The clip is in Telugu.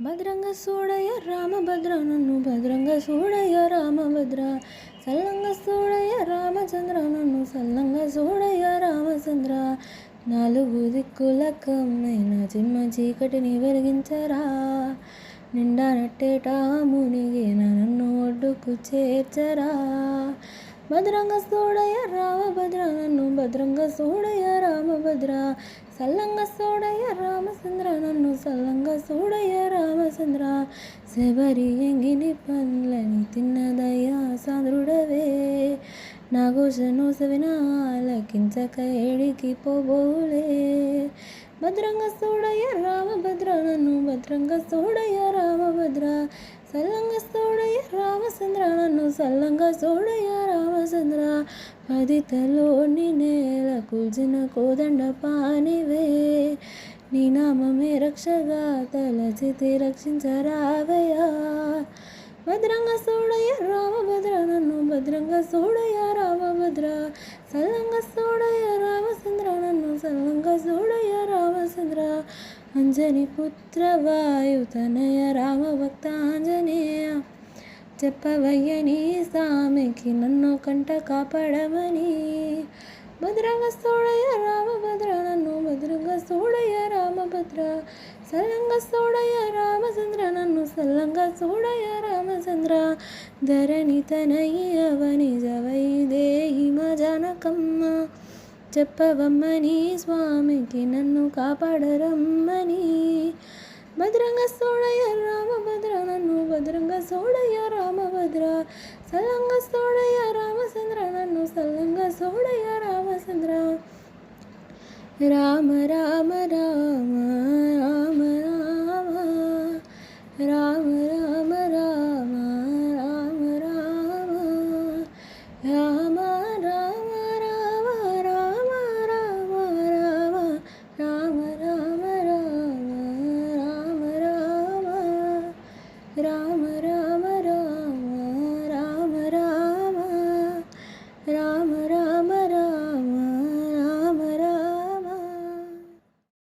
భద్రంగా చూడయ్య రామభద్ర నన్ను భద్రంగా చూడయ్య రామభద్ర సల్లంగా చూడయ్య రామచంద్ర నన్ను సల్లంగా చూడయ్య రామచంద్ర నాలుగు దిక్కుల కమ్మైన చిమ్మ చీకటిని వెలిగించరా నిండా నట్టేట మునిగిన నన్ను ఒడ్డుకు చేర్చరా భద్రంగా చూడయ్య రామభద్ర నన్ను భద్రంగా చూడయ్య రామభద్ర సల్లంగా చూడయ్య రామచంద్ర నన్ను సల్లంగా చూడయ్య రామచంద్ర శబరి ఎంగిని పండ్లని తిన్నదయ్యా సాంద్రుడవే నా ఘోషను సవిన ఆలకించక ఏడికి పోబోలే భద్రంగా చూడయ్య రామభద్ర నన్ను భద్రంగా చూడయ్య రామభద్ర సల్లంగా చూడయ్య రామచంద్ర నన్ను సల్లంగా చూడయ్య రామచంద్ర పదితలోని నేల కూల్చిన కోదండ పానివే నీ నామమే రక్షగా తలచితి రక్షించరావయ్యా భద్రంగా చూడయ్య రామభద్ర నన్ను భద్రంగా చూడయ్య రామభద్ర సల్లంగా చూడయ్య రామచంద్ర నన్ను సల్లంగా చూడయ్య రామచంద్ర అంజని పుత్ర వాయుతనయ రామభక్త ఆంజనేయ చెప్పవయ్య నీ స్వామికి నన్ను కంట కాపాడమని భద్రంగా చూడయ్య రామభద్ర నన్ను భద్రంగా చూడయ్య రామభద్ర సల్లంగా చూడయ్య రామచంద్ర నన్ను సల్లంగా చూడయ్య రామచంద్ర ధరణి తనయి అవని జవై దేహి మా జానకమ్మ చెప్పవమ్మని స్వామికి నన్ను కాపాడరమ్మని భద్రంగా చూడయ్య రామభద్ర నన్ను భద్రంగా చూడయ్య రామభద్ర సల్లంగా చూడయ్య రామచంద్ర నన్ను సల్లంగా చూడయ్య రామచంద్ర రామ రామ రామ రామ రామ రామ రామ రామ రామ రామ